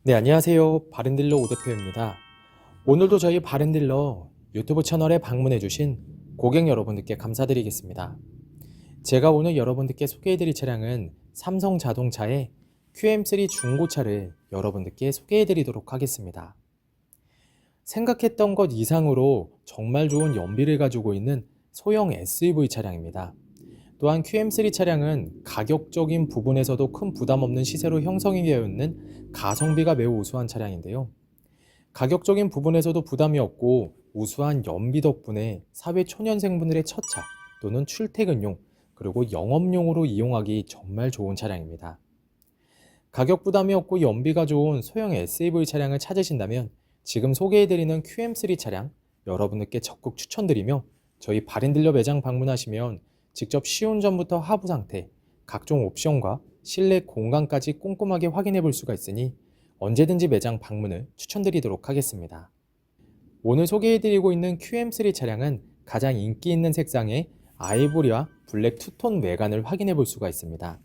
네, 안녕하세요. 바른딜러 오대표입니다. 오늘도 저희 바른딜러 유튜브 채널에 방문해주신 고객 여러분들께 감사드리겠습니다. 제가 오늘 여러분들께 소개해드릴 차량은 삼성 자동차의 QM3 중고차를 여러분들께 소개해드리도록 하겠습니다. 생각했던 것 이상으로 정말 좋은 연비를 가지고 있는 소형 SUV 차량입니다. 또한 QM3 차량은 가격적인 부분에서도 큰 부담 없는 시세로 형성이 되어 있는 가성비가 매우 우수한 차량인데요. 가격적인 부분에서도 부담이 없고 우수한 연비 덕분에 사회 초년생분들의 첫차 또는 출퇴근용 그리고 영업용으로 이용하기 정말 좋은 차량입니다. 가격 부담이 없고 연비가 좋은 소형 SUV 차량을 찾으신다면 지금 소개해드리는 QM3 차량 여러분들께 적극 추천드리며 저희 바른딜러 매장 방문하시면 직접 시운전부터 하부 상태, 각종 옵션과 실내 공간까지 꼼꼼하게 확인해 볼 수가 있으니 언제든지 매장 방문을 추천드리도록 하겠습니다. 오늘 소개해드리고 있는 QM3 차량은 가장 인기 있는 색상의 아이보리와 블랙 투톤 외관을 확인해 볼 수가 있습니다.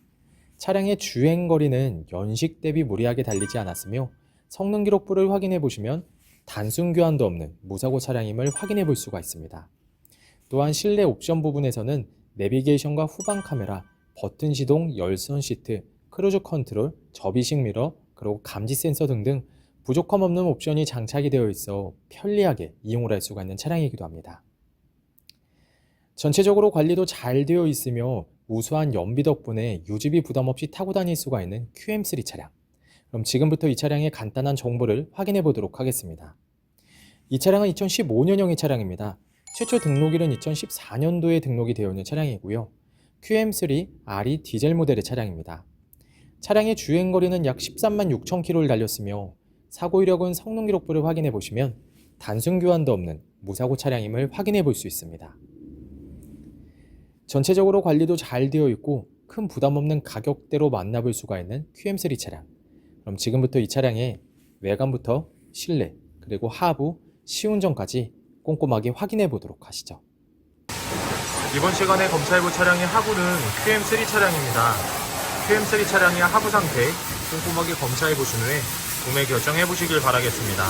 차량의 주행거리는 연식 대비 무리하게 달리지 않았으며 성능 기록부를 확인해 보시면 단순 교환도 없는 무사고 차량임을 확인해 볼 수가 있습니다. 또한 실내 옵션 부분에서는 내비게이션과 후방 카메라, 버튼 시동, 열선 시트, 크루즈 컨트롤, 접이식 미러, 그리고 감지 센서 등등 부족함 없는 옵션이 장착이 되어 있어 편리하게 이용을 할 수가 있는 차량이기도 합니다. 전체적으로 관리도 잘 되어 있으며 우수한 연비 덕분에 유지비 부담 없이 타고 다닐 수가 있는 QM3 차량. 그럼 지금부터 이 차량의 간단한 정보를 확인해 보도록 하겠습니다. 이 차량은 2015년형의 차량입니다. 최초 등록일은 2014년도에 등록이 되어 있는 차량이고요. QM3 RE 디젤 모델의 차량입니다. 차량의 주행거리는 약 13만 6천 km를 달렸으며 사고 이력은 성능 기록부를 확인해 보시면 단순 교환도 없는 무사고 차량임을 확인해 볼 수 있습니다. 전체적으로 관리도 잘 되어 있고 큰 부담 없는 가격대로 만나볼 수가 있는 QM3 차량. 그럼 지금부터 이 차량의 외관부터 실내 그리고 하부, 시운전까지 꼼꼼하게 확인해 보도록 하시죠. 이번 시간에 검사해볼 차량의 하부는 QM3 차량입니다. QM3 차량의 하부 상태 꼼꼼하게 검사해 보신 후에 구매 결정해 보시길 바라겠습니다.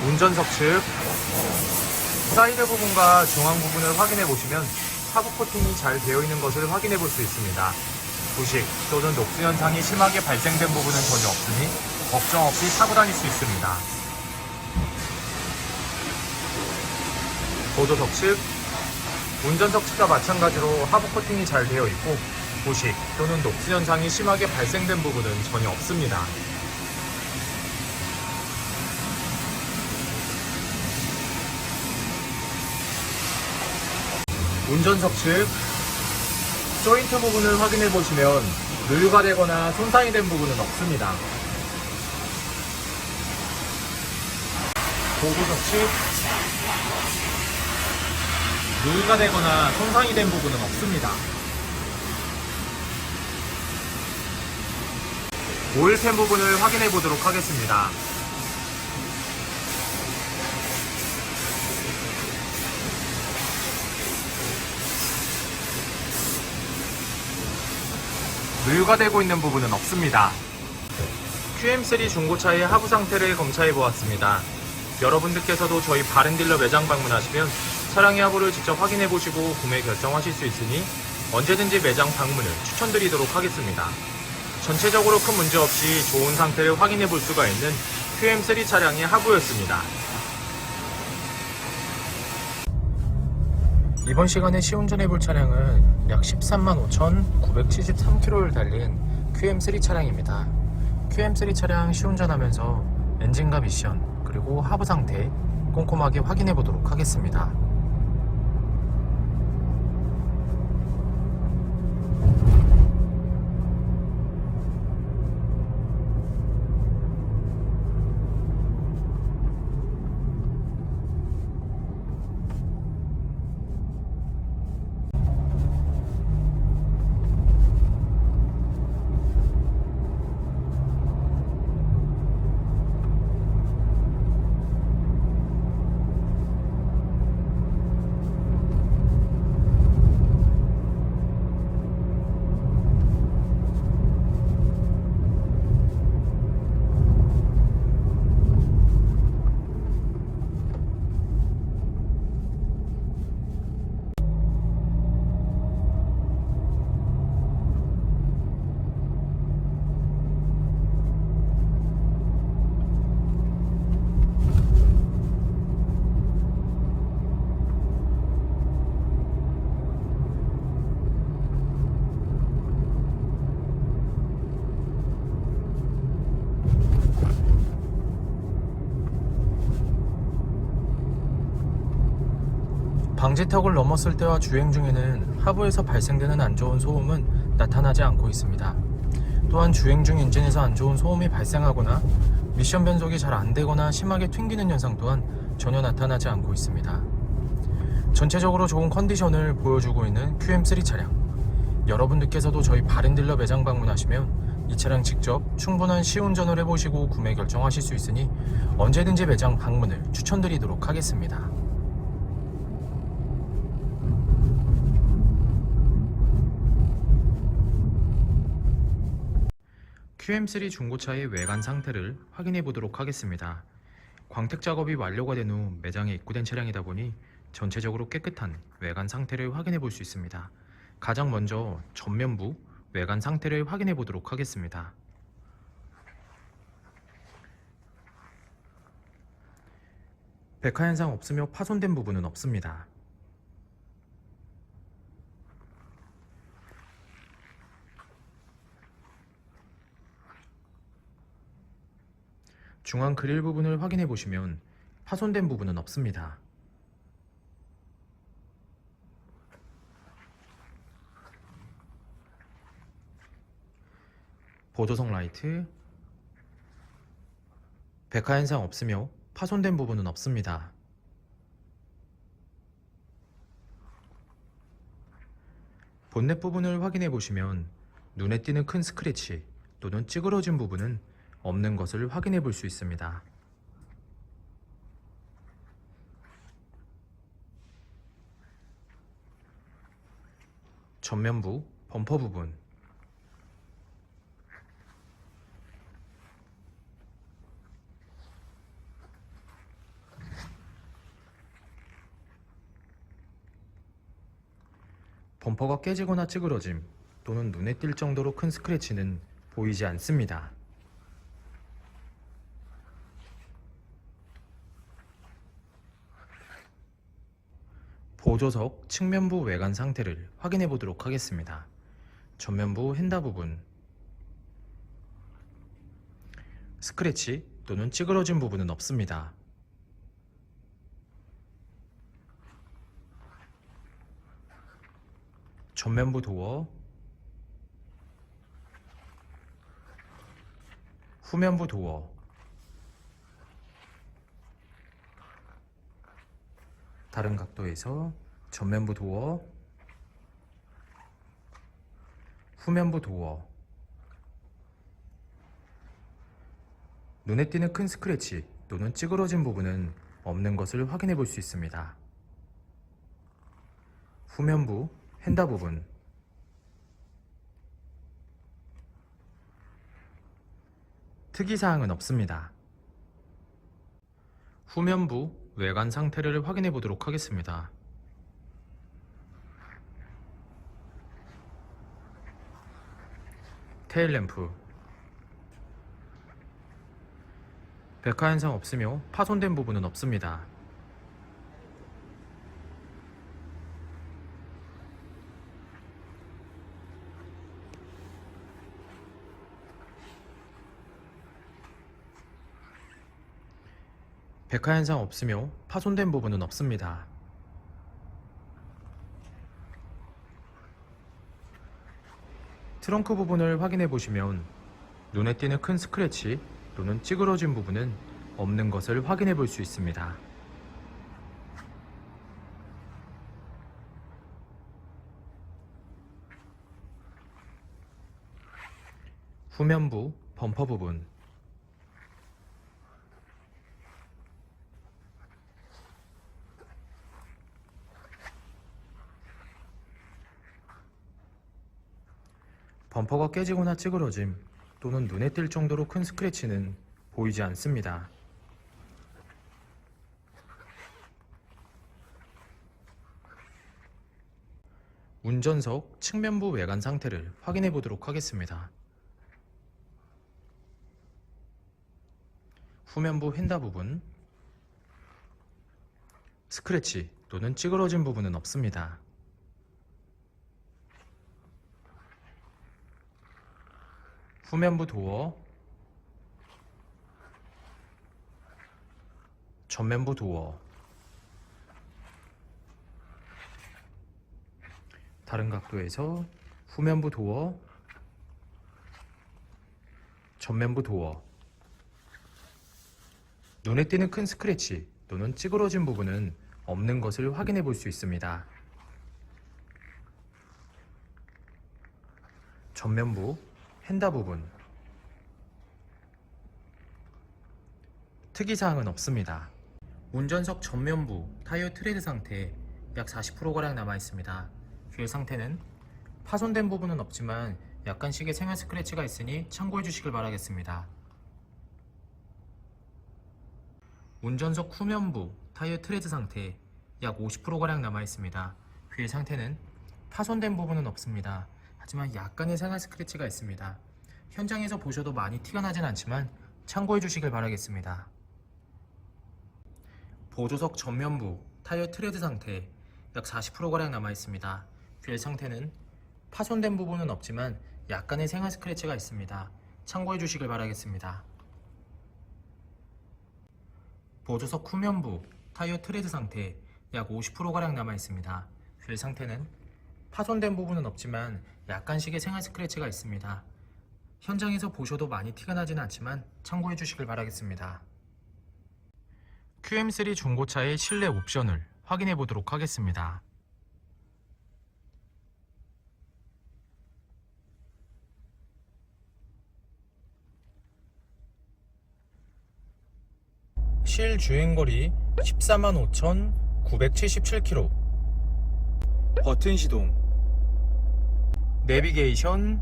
운전석 측 사이드 부분과 중앙 부분을 확인해 보시면 하부 코팅이 잘 되어 있는 것을 확인해 볼 수 있습니다. 부식 또는 녹수 현상이 심하게 발생된 부분은 전혀 없으니 걱정 없이 타고 다닐 수 있습니다. 보조석 측 운전석 측과 마찬가지로 하부 코팅이 잘 되어 있고 부식 또는 녹수 현상이 심하게 발생된 부분은 전혀 없습니다. 운전석 측 조인트 부분을 확인해 보시면 누유가 되거나 손상이 된 부분은 없습니다. 보조석 측 누유가 되거나 손상이 된 부분은 없습니다. 오일팬 부분을 확인해 보도록 하겠습니다. 누유가 되고 있는 부분은 없습니다. QM3 중고차의 하부 상태를 검사해 보았습니다. 여러분들께서도 저희 바른딜러 매장 방문하시면 차량의 하부를 직접 확인해 보시고 구매 결정하실 수 있으니 언제든지 매장 방문을 추천드리도록 하겠습니다. 전체적으로 큰 문제 없이 좋은 상태를 확인해 볼 수가 있는 QM3 차량의 하부였습니다. 이번 시간에 시운전해 볼 차량은 약 13만 5,973km를 달린 QM3 차량입니다. QM3 차량 시운전하면서 엔진과 미션 그리고 하부 상태 꼼꼼하게 확인해 보도록 하겠습니다. 방지턱을 넘었을 때와 주행 중에는 하부에서 발생되는 안 좋은 소음은 나타나지 않고 있습니다. 또한 주행 중 엔진에서 안 좋은 소음이 발생하거나 미션 변속이 잘 안되거나 심하게 튕기는 현상 또한 전혀 나타나지 않고 있습니다. 전체적으로 좋은 컨디션을 보여주고 있는 QM3 차량, 여러분들께서도 저희 바렌딜러 매장 방문하시면 이 차량 직접 충분한 시운전을 해보시고 구매 결정하실 수 있으니 언제든지 매장 방문을 추천드리도록 하겠습니다. QM3 중고차의 외관 상태를 확인해 보도록 하겠습니다. 광택 작업이 완료가 된 후 매장에 입고된 차량이다 보니 전체적으로 깨끗한 외관 상태를 확인해 볼 수 있습니다. 가장 먼저 전면부 외관 상태를 확인해 보도록 하겠습니다. 백화 현상 없으며 파손된 부분은 없습니다. 중앙 그릴 부분을 확인해 보시면 파손된 부분은 없습니다. 보조석 라이트, 백화 현상 없으며 파손된 부분은 없습니다. 본넷 부분을 확인해 보시면 눈에 띄는 큰 스크래치 또는 찌그러진 부분은 없는 것을 확인해 볼 수 있습니다. 전면부 범퍼 부분, 범퍼가 깨지거나 찌그러짐 또는 눈에 띌 정도로 큰 스크래치는 보이지 않습니다. 보조석 측면부 외관 상태를 확인해 보도록 하겠습니다. 전면부 핸다 부분, 스크래치 또는 찌그러진 부분은 없습니다. 전면부 도어, 후면부 도어, 다른 각도에서 전면부 도어, 후면부 도어, 눈에 띄는 큰 스크래치 또는 찌그러진 부분은 없는 것을 확인해 볼 수 있습니다. 후면부 핸다 부분, 특이사항은 없습니다. 후면부 외관 상태를 확인해 보도록 하겠습니다. 테일램프, 백화 현상 없으며 파손된 부분은 없습니다. 백화 현상 없으며 파손된 부분은 없습니다. 트렁크 부분을 확인해 보시면 눈에 띄는 큰 스크래치 또는 찌그러진 부분은 없는 것을 확인해 볼 수 있습니다. 후면부 범퍼 부분, 범퍼가 깨지거나 찌그러짐 또는 눈에 띌 정도로 큰 스크래치는 보이지 않습니다. 운전석 측면부 외관 상태를 확인해 보도록 하겠습니다. 후면부 핸다 부분, 스크래치 또는 찌그러진 부분은 없습니다. 후면부 도어, 전면부 도어, 다른 각도에서 후면부 도어, 전면부 도어. 눈에 띄는 큰 스크래치 또는 찌그러진 부분은 없는 것을 확인해 볼 수 있습니다. 전면부 휀다 부분, 특이사항은 없습니다. 운전석 전면부 타이어 트레드 상태 약 40%가량 남아있습니다. 휠 상태는 파손된 부분은 없지만 약간씩의 생활 스크래치가 있으니 참고해 주시길 바라겠습니다. 운전석 후면부 타이어 트레드 상태 약 50%가량 남아있습니다. 휠 상태는 파손된 부분은 없습니다. 하지만 약간의 생활 스크래치가 있습니다. 현장에서 보셔도 많이 티가 나진 않지만 참고해 주시길 바라겠습니다. 보조석 전면부 타이어 트레드 상태 약 40%가량 남아있습니다. 휠 상태는 파손된 부분은 없지만 약간의 생활 스크래치가 있습니다. 참고해 주시길 바라겠습니다. 보조석 후면부 타이어 트레드 상태 약 50%가량 남아있습니다. 휠 상태는 파손된 부분은 없지만 약간씩의 생활 스크래치가 있습니다. 현장에서 보셔도 많이 티가 나지는 않지만 참고해 주시길 바라겠습니다. QM3 중고차의 실내 옵션을 확인해 보도록 하겠습니다. 실 주행거리 145,977km. 버튼 시동, 내비게이션,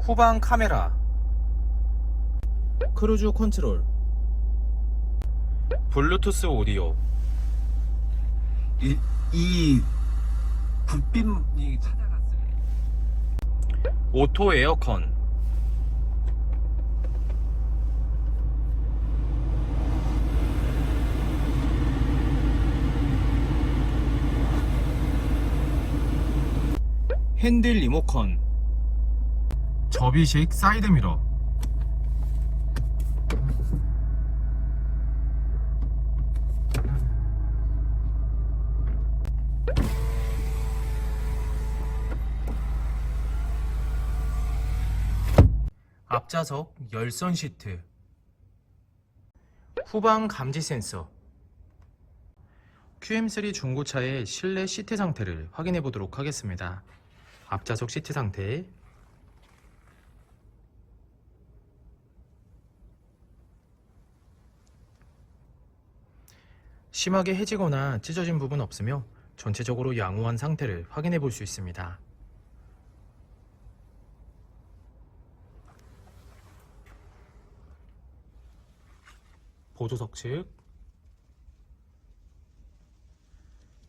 후방 카메라, 크루즈 컨트롤, 블루투스 오디오, 이 불빛이 찾아갔어요. 오토 에어컨, 핸들 리모컨, 접이식 사이드미러, 앞좌석 열선 시트, 후방 감지 센서. QM3 중고차의 실내 시트 상태를 확인해 보도록 하겠습니다. 앞좌석 시트 상태, 심하게 해지거나 찢어진 부분 없으며 전체적으로 양호한 상태를 확인해 볼 수 있습니다. 보조석 측,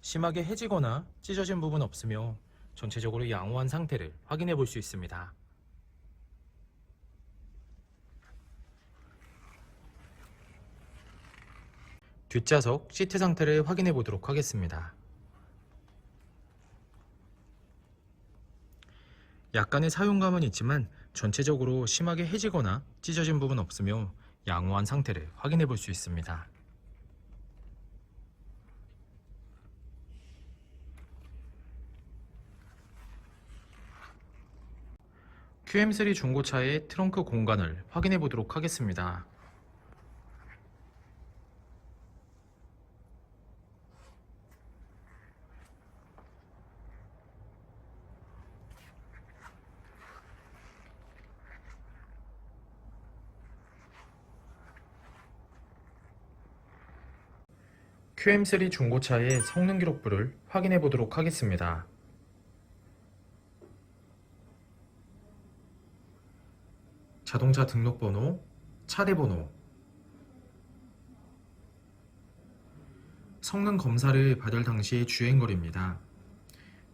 심하게 해지거나 찢어진 부분 없으며 전체적으로 양호한 상태를 확인해 볼 수 있습니다. 뒷좌석 시트 상태를 확인해 보도록 하겠습니다. 약간의 사용감은 있지만 전체적으로 심하게 해지거나 찢어진 부분 없으며 양호한 상태를 확인해 볼 수 있습니다. QM3 중고차의 트렁크 공간을 확인해 보도록 하겠습니다. QM3 중고차의 성능 기록부를 확인해 보도록 하겠습니다. 자동차 등록번호, 차대번호, 성능 검사를 받을 당시의 주행거리입니다.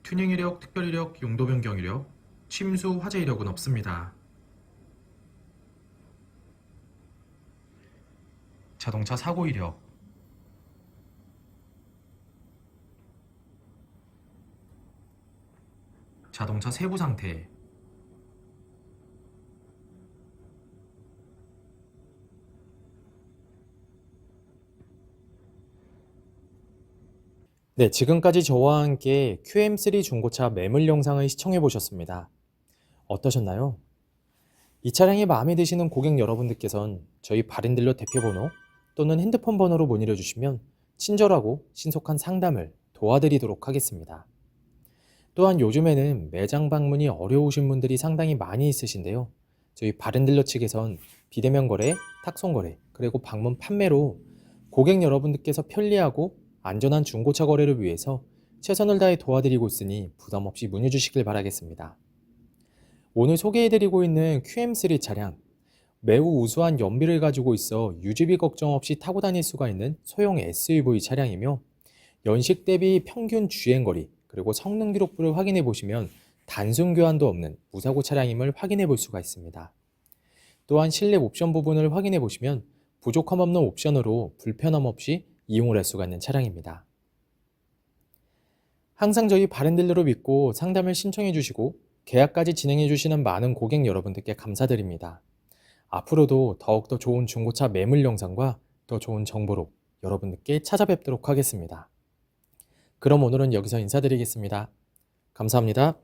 튜닝 이력, 특별 이력, 용도 변경 이력, 침수 화재 이력은 없습니다. 자동차 사고 이력, 자동차 세부 상태, 네, 지금까지 저와 함께 QM3 중고차 매물 영상을 시청해 보셨습니다. 어떠셨나요? 이 차량이 마음에 드시는 고객 여러분들께선 저희 바렌딜러 대표번호 또는 핸드폰 번호로 문의를 주시면 친절하고 신속한 상담을 도와드리도록 하겠습니다. 또한 요즘에는 매장 방문이 어려우신 분들이 상당히 많이 있으신데요. 저희 바렌딜러 측에선 비대면 거래, 탁송 거래, 그리고 방문 판매로 고객 여러분들께서 편리하고 안전한 중고차 거래를 위해서 최선을 다해 도와드리고 있으니 부담 없이 문의 주시길 바라겠습니다. 오늘 소개해드리고 있는 QM3 차량, 매우 우수한 연비를 가지고 있어 유지비 걱정 없이 타고 다닐 수가 있는 소형 SUV 차량이며 연식 대비 평균 주행거리 그리고 성능 기록부를 확인해 보시면 단순 교환도 없는 무사고 차량임을 확인해 볼 수가 있습니다. 또한 실내 옵션 부분을 확인해 보시면 부족함 없는 옵션으로 불편함 없이 이용을 할 수가 있는 차량입니다. 항상 저희 바렌딜러로 믿고 상담을 신청해 주시고 계약까지 진행해 주시는 많은 고객 여러분들께 감사드립니다. 앞으로도 더욱더 좋은 중고차 매물 영상과 더 좋은 정보로 여러분들께 찾아뵙도록 하겠습니다. 그럼 오늘은 여기서 인사드리겠습니다. 감사합니다.